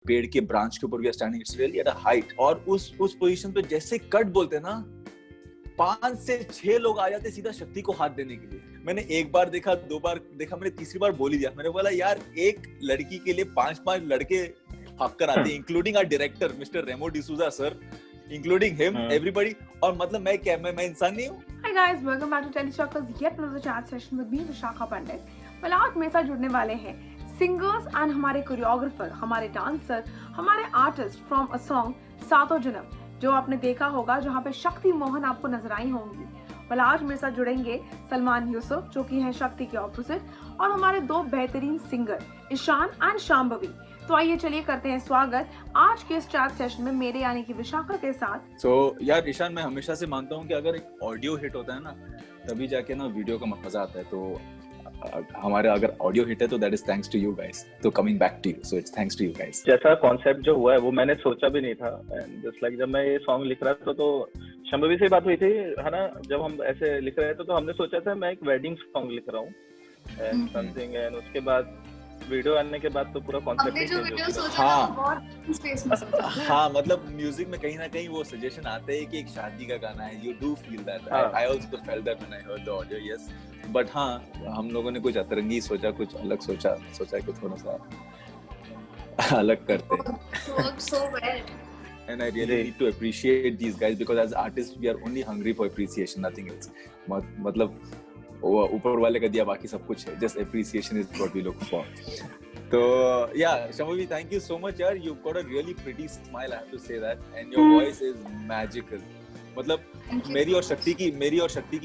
पेड़ के ब्रांच के ऊपर we are standing, it's really at a height. और उस पोजीशन पे जैसे कट बोलते हैं ना, 5 से 6 लोग आ जाते सीधा शक्ति को हाथ देने के लिए। मैंने एक बार देखा, 2 बार देखा, मैंने तीसरी बार बोल ही दिया। मैंने बोला यार एक लड़की के लिए 5 लड़के भाग कर आते हैं, including our director mister Remo D'Souza sir, including him, everybody. और मतलब मैं क्या, मैं इंसान नहीं हूँ? Hi guys, welcome back to Teleshocker's yet another chat session with me, Vishakha Pandit. well, आज मेरे साथ जुड़ने वाले हैं सिंगर्स एंड हमारे कोरियोग्राफर, हमारे डांसर, हमारे आर्टिस्ट फ्रॉम अ सॉन्ग सातों जन्म, जो आपने देखा होगा, जहाँ पे शक्ति मोहन आपको नजर आई होंगी। well, आज मेरे साथ जुड़ेंगे सलमान यूसुफ, जो कि हैं शक्ति के ऑपोजिट, और हमारे 2 बेहतरीन सिंगर ईशान एंड शांभवी। तो आइए चलिए करते हैं स्वागत आज के इस चैट सेशन में मेरे यानी कि विशाखा के साथ। यार ईशान, मैं हमेशा से मानता हूँ कि अगर एक ऑडियो हिट होता है ना, तभी जाके ना वीडियो का मजा आता है। तो हमारा अगर ऑडियो हिट है तो that is thanks to you guys. तो coming back to you, so it's thanks to you guys. जैसा कॉन्सेप्ट जो हुआ है वो मैंने सोचा भी नहीं था। एंड जस्ट लाइक जब मैं ये सॉन्ग लिख रहा था तो शांभवी से बात हुई थी, है ना, जब हम ऐसे लिख रहे थे तो हमने सोचा था मैं एक वेडिंग सॉन्ग लिख रहा हूँ एंड समथिंग, एंड उसके बाद वीडियो आने के बाद तो पूरा कॉन्सेप्ट ही चेंज हो गया। हाँ, मतलब म्यूजिक में कहीं ना कहीं वो सजेशन आते हैं कि एक शादी का गाना है, you do feel that. I also felt that when I heard the audio, yes. But हाँ, हम लोगों ने कुछ अतरंगी सोचा, कुछ अलग सोचा कि थोड़ा सा अलग करते हैं। So well. And I really need to appreciate these guys because as artists we are only hungry for appreciation, nothing else. मतलब वो ऊपर वाले का दिया, बाकी सब कुछ है, just appreciation is what we look for. तो yeah, Shamphavi, thank you so much यार, you've got a really pretty smile, I have to say that, and your voice is magical. मतलब मेरी और शक्ति की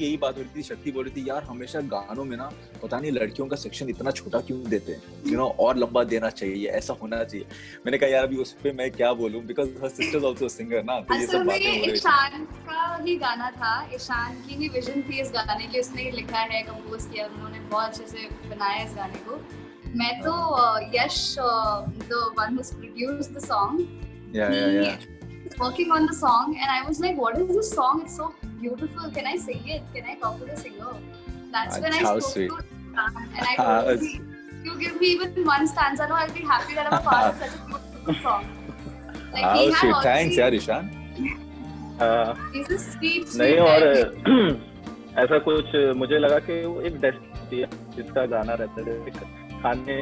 यही बात हो रही थी। शक्ति बोल रही थी यार हमेशा गानों में ना पता नहीं लड़कियों का सेक्शन इतना छोटा क्यों देते हैं, यू नो, और लंबा देना चाहिए, ऐसा होना चाहिए। मैंने कहा यार अभी उस पे मैं क्या बोलूं, because her sister is also singer ना, तो ये सब बातें हो रही थी। ईशान का ही गाना था, ईशान की ही विजन थी इस गाने की, उसने लिखा है, कंपोज किया, उन्होंने बहुत अच्छे से बनाया इस गाने को। मैं तो Yash, the one who produced the song, working on the song, and I was like, what is this song? It's so beautiful. Can I sing it? Can I talk to the singer? That's when I spoke to Ishan, and I told him, you give me even one stanza, no, I'll be happy that I'm a part of such a beautiful song. Like he had all thanks यार Ishan. He's a sweet नहीं, और ऐसा कुछ मुझे लगा कि वो एक डेस्टिनी है जिसका गाना रहता है, खाने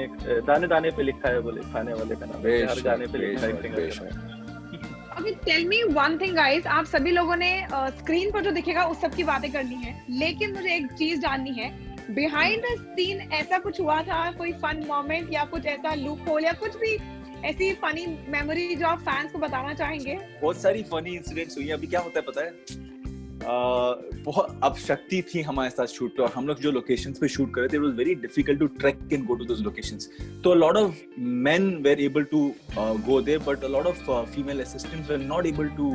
दाने दाने पे लिखा है, बोले खाने वाले का नाम हर गाने पे लिखा है। Okay, tell me one thing guys, आप सभी लोगों ने स्क्रीन पर जो दिखेगा उस सब की बातें करनी है, लेकिन मुझे एक चीज जाननी है, बिहाइंड द सीन ऐसा कुछ हुआ था, कोई फन मोमेंट या कुछ ऐसा लूप होल या कुछ भी ऐसी फनी मेमोरी जो आप फैंस को बताना चाहेंगे? बहुत सारी फनी इंसिडेंट्स हुई हैं। अभी क्या होता है पता है, बहुत अब शक्ति थी हमारे साथ शूट पे, और हम लोग जो लोकेशंस पे शूट कर रहे थे, it was very difficult to track and go to those locations. तो a lot of men were able to go there, but a lot of female assistants were not able to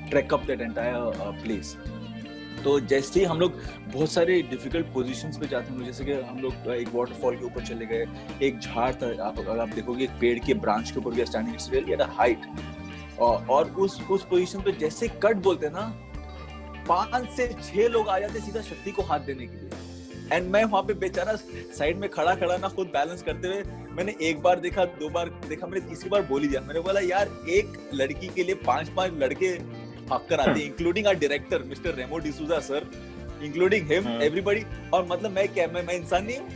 track up that entire place. तो जैसे ही हम लोग बहुत सारे difficult positions पे जाते हैं, जैसे कि हम लोग एक वाटरफॉल के ऊपर चले गए, एक झाड़ था, अगर आप देखोगे एक पेड़ के ब्रांच के ऊपर we are standing, it's really at a height. और उस पोजीशन पे जैसे कट बोलते हैं ना, 5 से 6 लोग आ जाते सीधा शक्ति को हाथ देने के लिए। एंड मैं वहां पे बेचारा साइड में खड़ा ना खुद बैलेंस करते हुए, मैंने एक बार देखा, 2 बार देखा, मैंने तीसरी बार बोल ही दिया। मैंने बोला यार एक लड़की के लिए 5 लड़के भाग कर आते हैं, including our director mister Remo D'Souza sir, including him, everybody. और मतलब मैं क्या, मैं इंसान नहीं हूँ?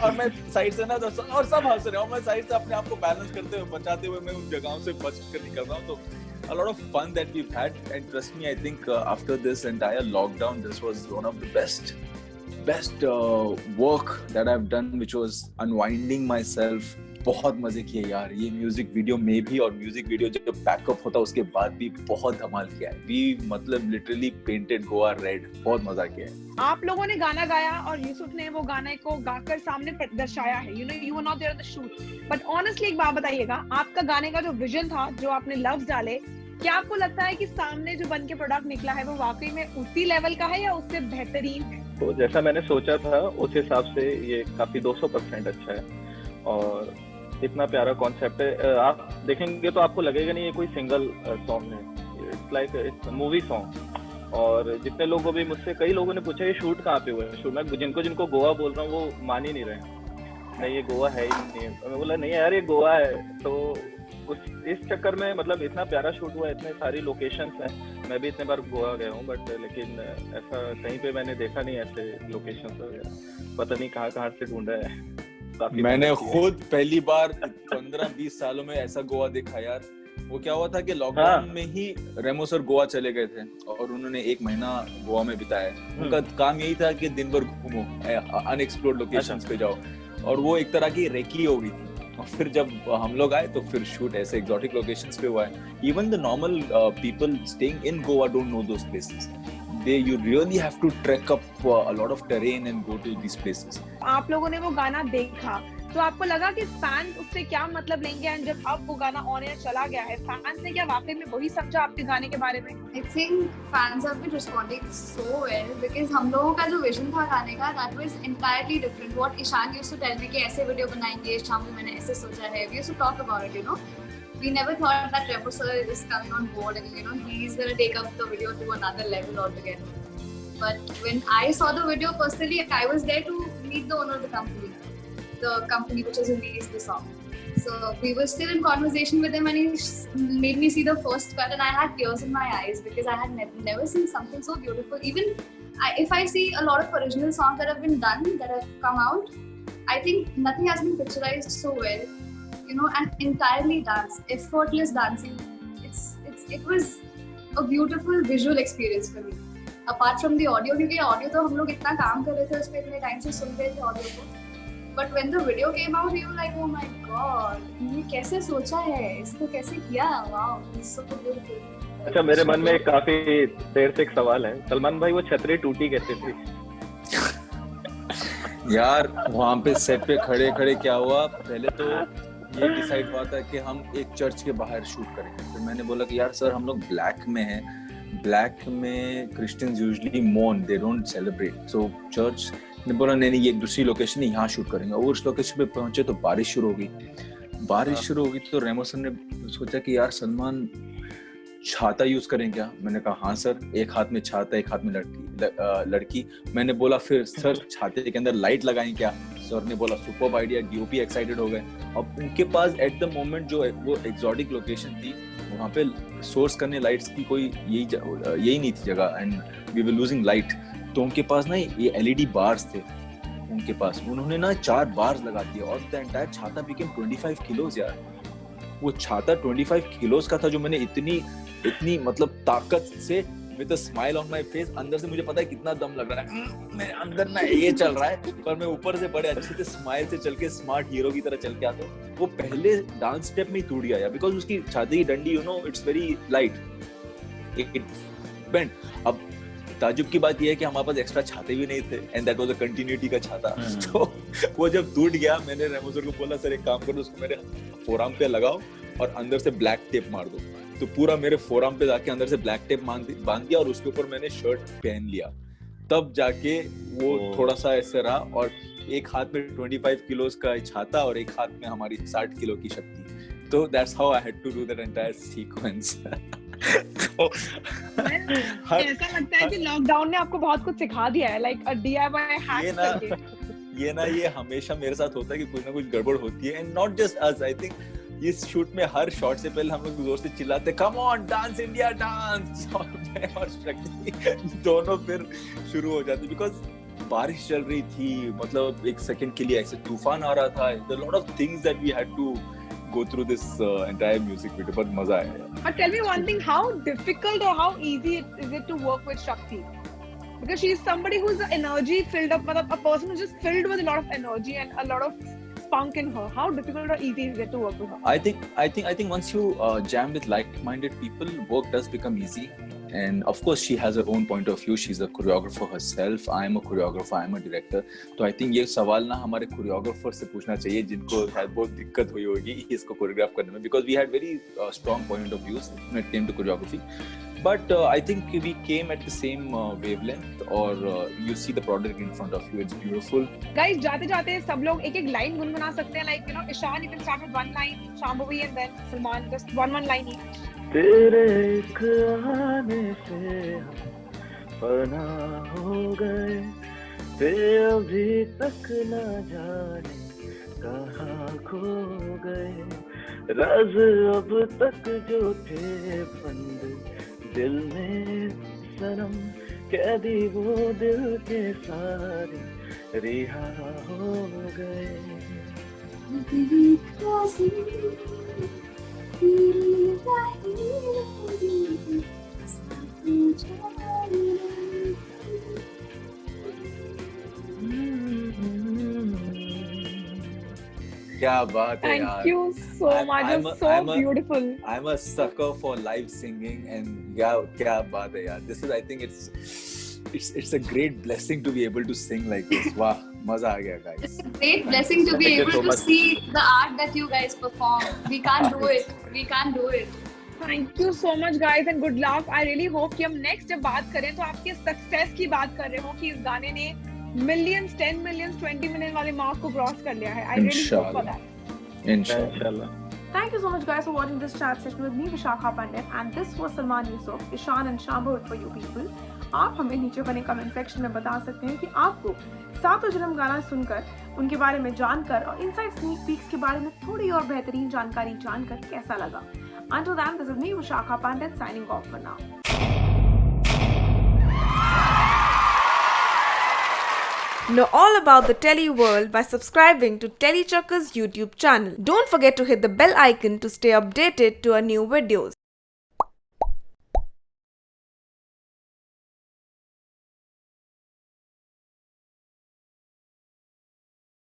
और मैं साइड से ना, और सब हंस रहे हो, मैं साइड से अपने आप को बैलेंस करते हुए, बचाते हुए मैं उन जगहों से बच कर निकल रहा हूँ। तो a lot of fun that we've had, and trust me, I think after this entire lockdown, this was one of the best work that I've done, which was unwinding myself. बहुत मजे किए यार ये म्यूजिक वीडियो में भी, और music video जब backup होता उसके बाद भी बहुत धमाल किया है। We मतलब लिटरली पेंटेड गोवा रेड, बहुत मजा किया है। आप लोगों ने गाना गाया और यूसुफ ने वो गाने को गाकर सामने दर्शाया है, you know, you were not there on the shoot, but honestly एक बात बताइएगा, आपका गाने का जो विजन था, जो आपने लफ्ज डाले, क्या आपको लगता है कि सामने जो बन के प्रोडक्ट निकला है वो वाकई में उसी लेवल का है या उससे बेहतरीन है? तो जैसा मैंने सोचा था उस हिसाब से ये काफी 200% अच्छा है, और इतना प्यारा कॉन्सेप्ट है। आप देखेंगे तो आपको लगेगा नहीं ये कोई सिंगल सॉन्ग है, it's like it's movie song. और जितने लोगों भी मुझसे, कई लोगों ने पूछा ये शूट कहाँ पे हुआ है, शूट मैं जिनको गोवा बोल रहा हूँ वो मान ही नहीं रहे। नहीं ये गोवा है ही नहीं। मैं बोला नहीं यार ये गोवा है। तो इस चक्कर में मतलब इतना प्यारा शूट हुआ, इतने सारी लोकेशंस हैं। मैं भी इतने बार गोवा गया हूँ बट लेकिन ऐसा कहीं पे मैंने देखा नहीं ऐसे लोकेशंस वगैरह। पता नहीं कहाँ से ढूंढा है। मैंने खुद पहली बार 15-20 सालों में ऐसा गोवा देखा यार। वो क्या हुआ था कि लॉकडाउन में ही रेमो सर गोवा चले गए थे और उन्होंने 1 महीना गोवा में बिताया। उनका काम यही था कि दिन भर घूमो, अनएक्सप्लोर्ड लोकेशंस पे जाओ, और वो एक तरह की रेकी हो गई थी। और फिर जब हम लोग आए तो फिर शूट ऐसे एक्सोटिक लोकेशंस पे हुआ है। Even the normal people staying in Goa don't know those places. You really have to trek up a lot of terrain and go to these places. आप लोगों ने वो गाना देखा तो आपको लगा कि फैंस उससे क्या मतलब लेंगे, एंड जब अब वो गाना ऑन एयर चला गया है, फैंस ने क्या वाकई में वही समझा आपके गाने के बारे में? I think fans have been responding so well because हम लोगों का जो विजन था गाने का, that was entirely different. What Ishan used to tell me कि ऐसे वीडियो बनाएंगे, शाम को मैंने ऐसे सोचा है. We used to talk about it, you know. We never thought that Remo sir is coming on board and you know he's gonna take up the video to another level altogether. But when I saw the video personally, I was there to meet the owner of the company which has released the song. So we were still in conversation with him and he made me see the first cut and I had tears in my eyes because I had never seen something so beautiful. Even if I see a lot of original songs that have been done, that have come out, I think nothing has been picturized so well. You know, and entirely effortless dancing. It was a beautiful visual experience for me. Apart from the audio, क्योंकि audio तो हम लोग इतना काम कर रहे थे उस पे, इतने टाइम से सुन रहे थे audio को. But when the video came out, you were like, oh my god, ये कैसे सोचा है, इसको कैसे किया? Wow, it's so beautiful. अच्छा, मेरे मन में काफी देर से एक सवाल है, सलमान भाई वो छतरी टूटी कैसे थी? यार वहाँ पे सेट पे खड़े क्या हुआ, पहले तो ये डिसाइड हुआ था कि हम एक चर्च के बाहर शूट करेंगे। फिर मैंने बोला कि यार सर हम लोग ब्लैक में हैं, ब्लैक में Christians usually मोर्न, they don't celebrate. So church ने बोला नहीं ये एक दूसरी लोकेशन है, यहाँ शूट करेंगे। और उस लोकेशन पे पहुंचे तो बारिश शुरू हो गई। तो रेमो सर ने सोचा कि यार सलमान छाता यूज करें क्या? मैंने कहा हाँ सर, एक हाथ में छाता एक हाथ में लड़की। मैंने बोला फिर सर छाते के अंदर लाइट लगाएं क्या? सर ने बोला सुपर्ब आइडिया। डीओपी एक्साइटेड हो गए। अब उनके पास एट द मोमेंट जो वो एक्सोटिक लोकेशन थी, वहाँ पे सोर्स करने लाइट्स की कोई यही नहीं थी जगह, and we were losing light. तो उनके पास ना ये एलईडी बार्स थे उनके पास, उन्होंने ना 4 बार्स लगा दिया और द एंटायर छाता बिकेम 25 किलोस। यार वो छाता 25 किलोस का था, जो मैंने इतनी मतलब ताकत से with a smile on my face, अंदर से मुझे पता है कितना दम लग रहा है, मेरे अंदर ना ये चल रहा है, पर मैं ऊपर से बड़े अच्छे से स्माइल से चल के स्मार्ट हीरो की तरह चल के आता हूँ। वो पहले डांस स्टेप में ही टूट गया बिकॉज उसकी छाती की डंडी you know it's very light, it bend. अब ताजुब की बात यह है कि हमारे पास एक्स्ट्रा छाते भी नहीं थे and that was a continuity का छाता। तो वो जब टूट गया, मैंने रेमो सर को बोला सर एक काम करो, उसको मेरे फोरआर्म पे लगाओ और अंदर से ब्लैक टेप मार दो। तो पूरा मेरे फोरआर्म पे जाके अंदर से ब्लैक टेप बांध दिया और उसके ऊपर मैंने शर्ट पहन लिया। तब जाके वो थोड़ा सा ऐसे रहा, और एक हाथ में 25 किलोस का छाता और एक हाथ में हमारी 60 किलो की शक्ति। तो that's how I had to do that entire sequence. ऐसा लगता है कि लॉकडाउन ने आपको बहुत कुछ सिखा दिया है, लाइक अ डीआईवाई हैक करके। ये हमेशा मेरे साथ होता है कि कुछ ना कुछ गड़बड़ होती है, and not just us. I think इस शूट में हर शॉट से पहले हम लोग जोर से चिल्लाते come on dance India dance, और मैं और शक्ति दोनों फिर शुरू हो जाते बिकॉज बारिश चल रही थी, मतलब एक सेकंड के लिए ऐसे तूफान आ रहा था। There are a lot of things that we had to go through this entire music video, but मजा आया। But tell me one thing, how difficult or how easy is it to work with Shakti? Because she is somebody who's energy filled up, a person who's just filled with a lot of energy and a lot of spunk in her. How difficult or easy is it to work with her? I think once you jam with like-minded people, work does become easy. And of course, she has her own point of view. She's a choreographer herself. I am a choreographer. I am a director. तो I think ये सवाल ना हमारे choreographer से पूछना चाहिए, जिनको शायद बहुत दिक्कत हुई होगी इसको choreograph करने में, because we had very strong point of views when it came to choreography. But I think we came at the same wavelength, or you see the product in front of you. It's beautiful. Guys, जाते-जाते सब लोग एक-एक line गुनगुना सकते हैं, like you know, Ishan, you can start with one line, Shambhavi and then Salman, just one line each. तेरे एक आने से हम फना हो गए, ते अभी तक न जाने कहाँ खो गए, राज अब तक जो थे बंद दिल में सनम, कैदी वो दिल के सारे रिहा हो गए। क्या बात है Thank यार. you so much. I'm It's so beautiful. I'm a sucker for live singing, and yeah, क्या बात है यार. This is, I think it's a great blessing to be able to sing like this. Wow, मजा आ गया guys. It's a great blessing to be Thank you able so to much. see the art that you guys perform. We can't do it. We can't do it. Thank you so much guys and good luck. I really hope कि हम next जब बात करें तो आपके success की बात कर रहे हो कि इस गाने ने millions, 10 millions, 20 million वाले mark को cross कर लिया है. I really hope for that. Inshallah. इंशाल्लाह। Thank you so much guys for watching this chat session with me Vishakha Pandit and this was Salman Yusuf, Ishan and Shambhu for you people. आप हमें नीचे बने comment section में बता सकते हैं कि आपको सातों जन्म गाना सुनकर, उनके बारे में जानकर और इनसाइड स्नीक पीक्स के बारे में थोड़ी और बेहतरीन जानकारी जानकर कैसा लगा. Until then, this is me Vishakha Pandit signing off for now. Know all about the Telly world by subscribing to Telly Chuckers YouTube channel. Don't forget to hit the bell icon to stay updated to our new videos.